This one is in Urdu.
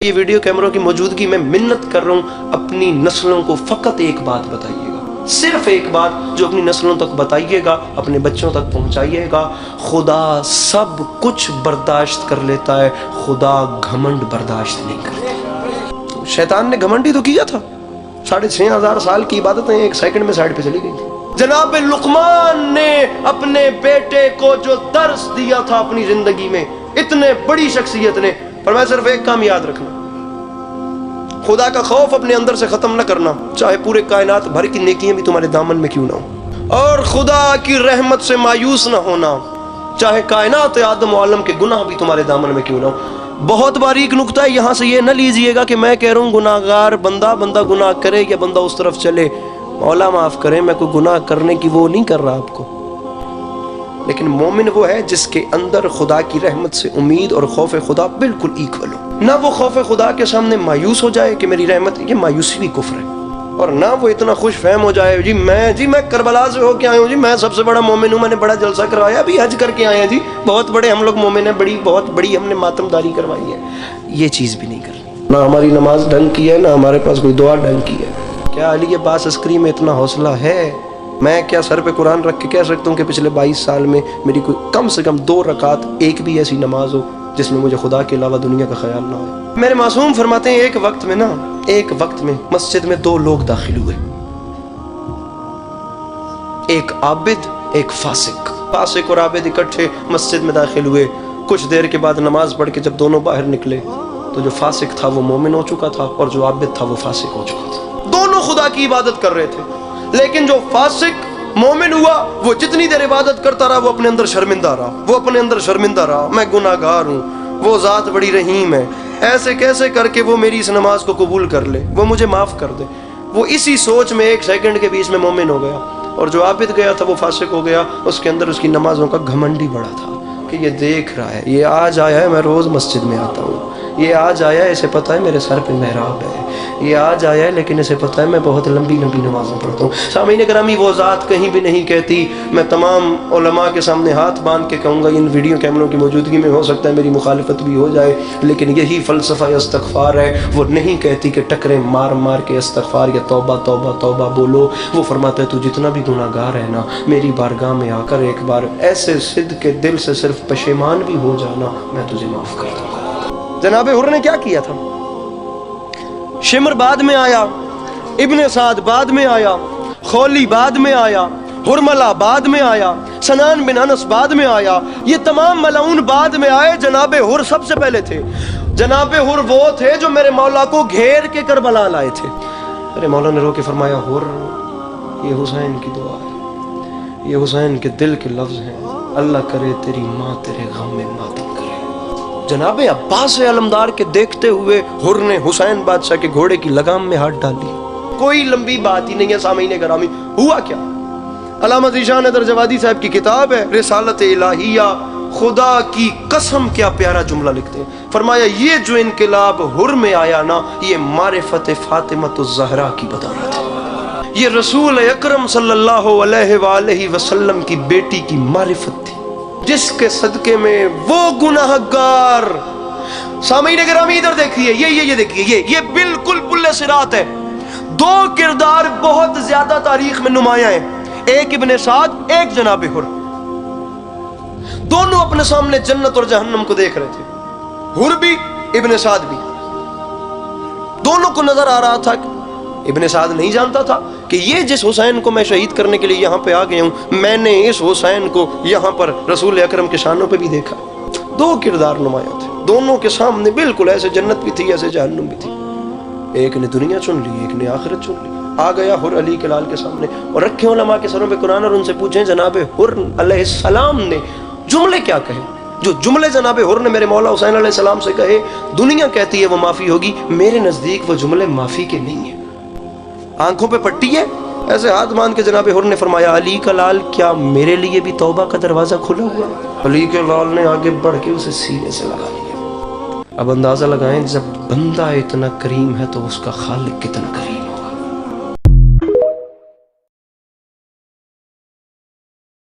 یہ ویڈیو کیمروں کی موجودگی میں منت کر رہا ہوں، اپنی نسلوں کو فقط ایک بات بتائیے گا، صرف ایک بات جو اپنی نسلوں تک بتائیے گا، اپنے بچوں تک پہنچائیے گا۔ خدا سب کچھ برداشت کر لیتا ہے، خدا گھمنڈ برداشت نہیں کرتا۔ شیطان نے گھمنڈ ہی تو کیا تھا، 6500 سال کی عبادتیں ایک سیکنڈ میں سائڈ پہ چلی گئی تھی۔ جناب لقمان نے اپنے بیٹے کو جو درس دیا تھا اپنی زندگی میں، اتنے بڑی شخصیت نے فرمایا صرف ایک کام یاد رکھنا، خدا کا خوف اپنے اندر سے ختم نہ کرنا، چاہے پورے کائنات بھر کی نیکیاں بھی تمہارے دامن میں کیوں نہ ہو، اور خدا کی رحمت سے مایوس نہ ہونا، چاہے کائنات آدم و عالم کے گناہ بھی تمہارے دامن میں کیوں نہ ہو۔ بہت باریک نقطہ ہے، یہاں سے یہ نہ لیجئے گا کہ میں کہہ رہا ہوں گناہگار بندہ گناہ کرے یا بندہ اس طرف چلے، مولا معاف کرے، میں کوئی گناہ کرنے کی وہ نہیں کر رہا آپ کو، لیکن مومن وہ ہے جس کے اندر خدا کی رحمت سے امید اور خوف خدا بالکل ایکول ہو، نہ وہ خوف خدا کے سامنے مایوس ہو جائے کہ میری رحمت، یہ مایوسی بھی کفر ہے، اور نہ وہ اتنا خوش فہم ہو جائے جی میں کربلا سے ہو کے آیا ہوں، جی میں سب سے بڑا مومن ہوں، میں نے بڑا جلسہ کروایا، ابھی حج کر کے آئے ہیں، جی بہت بڑے ہم لوگ مومن ہیں، بہت بڑی ہم نے ماتم داری کروائی ہے۔ یہ چیز بھی نہیں کرنی، نہ ہماری نماز ڈھنگ کی ہے، نہ ہمارے پاس کوئی دعا ڈھنگ کی ہے۔ کیا علی عباس عسکری میں اتنا حوصلہ ہے؟ میں کیا سر پہ قرآن رکھ کے کہہ سکتا ہوں کہ پچھلے 22 سال میں میری کوئی کم سے کم 2 رکعت ایک بھی ایسی نماز ہو جس میں مجھے خدا کے علاوہ دنیا کا خیال نہ ہو؟ میرے معصوم فرماتے ہیں ایک وقت میں مسجد میں 2 لوگ داخل ہوئے، ایک عابد ایک فاسق اور عابد اکٹھے مسجد میں داخل ہوئے۔ کچھ دیر کے بعد نماز پڑھ کے جب دونوں باہر نکلے تو جو فاسق تھا وہ مومن ہو چکا تھا اور جو عابد تھا وہ فاسق ہو چکا تھا۔ دونوں خدا کی عبادت کر رہے تھے، لیکن جو فاسق مومن ہوا وہ جتنی دیر عبادت کرتا رہا وہ اپنے اندر شرمندہ رہا، میں گناہگار ہوں، وہ ذات بڑی رحیم ہے، ایسے کیسے کر کے وہ میری اس نماز کو قبول کر لے، وہ مجھے معاف کر دے۔ وہ اسی سوچ میں 1 سیکنڈ کے بیچ میں مومن ہو گیا، اور جو عابد گیا تھا وہ فاسق ہو گیا۔ اس کے اندر اس کی نمازوں کا گھمنڈ ہی بڑا تھا کہ یہ دیکھ رہا ہے، یہ آج آیا ہے میں روز مسجد میں آتا ہوں، یہ آج آیا ہے اسے پتہ ہے میرے سر پہ محراب ہے، یہ آج آیا ہے لیکن اسے پتہ ہے میں بہت لمبی نمازیں پڑھتا ہوں۔ سامعین گرامی، وہ ذات کہیں بھی نہیں کہتی، میں تمام علماء کے سامنے ہاتھ باندھ کے کہوں گا، ان ویڈیو کیمروں کی موجودگی میں ہو سکتا ہے میری مخالفت بھی ہو جائے، لیکن یہی فلسفہ استغفار ہے۔ وہ نہیں کہتی کہ ٹکریں مار کے استغفار یا توبہ توبہ توبہ بولو، وہ فرماتا ہے تو جتنا بھی گناہگار ہے نا، میری بارگاہ میں آ کر ایک بار ایسے صدق کے دل سے صرف پشیمان بھی ہو جانا، میں تجھے معاف کر دوں گا۔ جناب حر نے کیا کیا تھا؟ شمر بعد میں آیا، ابن سعد بعد میں آیا، خولی بعد میں آیا، حرملہ بعد میں آیا، سنان بن انس بعد میں آیا، یہ تمام ملعون بعد میں آئے، جناب حر سب سے پہلے تھے۔ جناب حر وہ تھے جو میرے مولا کو گھیر کے کربلا لائے تھے۔ میرے مولا نے رو کے فرمایا، حر یہ حسین کی دعا ہے، یہ حسین کے دل کے لفظ ہیں، اللہ کرے تیری ماں تیرے غم میں ماتم کرے۔ جناب عباس علمدار کے دیکھتے ہوئے حر نے حسین بادشاہ کے گھوڑے کی لگام میں ہاتھ ڈال لی۔ کوئی لمبی بات ہی نہیں ہے سامعین گرامی، ہوا کیا؟ علامہ ذیشان حیدر جوادی صاحب کی کتاب ہے رسالت الہیہ، خدا کی قسم کیا پیارا جملہ لکھتے ہیں، فرمایا یہ جو انقلاب حر میں آیا نا، یہ معرفت فاطمۃ الزہرا کی بدولت ہے، یہ رسول اکرم صلی اللہ علیہ وآلہ وسلم کی بیٹی کی معرفت تھی، جس کے صدقے میں وہ گناہگار، سامعین گرامی ادھر دیکھیے، یہ دیکھیے، یہ بالکل پل صراط ہے۔ 2 کردار بہت زیادہ تاریخ میں نمایاں ہیں، ایک ابن سعد، ایک جناب حر، دونوں اپنے سامنے جنت اور جہنم کو دیکھ رہے تھے، حر بھی ابن سعد بھی، دونوں کو نظر آ رہا تھا۔ ابن سعد نہیں جانتا تھا کہ یہ جس حسین کو میں شہید کرنے کے لیے یہاں پہ آ گیا ہوں، میں نے اس حسین کو یہاں پر رسول اکرم کے شانوں پہ بھی دیکھا۔ 2 کردار نمایاں تھے، دونوں کے سامنے بالکل ایسے جنت بھی تھی ایسے جہنم بھی تھی، ایک نے دنیا چن لی ایک نے آخرت چن لی۔ آ گیا حر علی کے لال کے سامنے اور رکھے علماء کے سروں پہ قرآن اور ان سے پوچھیں جناب حر علیہ السلام نے جملے کیا کہے، جو جملے جناب حر نے میرے مولا حسین علیہ السلام سے کہے، دنیا کہتی ہے وہ معافی ہوگی، میرے نزدیک وہ جملے معافی کے نہیں ہیں۔ آنکھوں پہ پٹی ہے، ایسے ہاتھ باندھ کے جناب حر نے فرمایا، علی کا لال کیا میرے لیے بھی توبہ کا دروازہ کھلا ہوا ہے؟ علی کے لال نے آگے بڑھ کے اسے سینے سے لگا لیا۔ اب اندازہ لگائیں جب بندہ اتنا کریم ہے تو اس کا خالق کتنا کریم ہے۔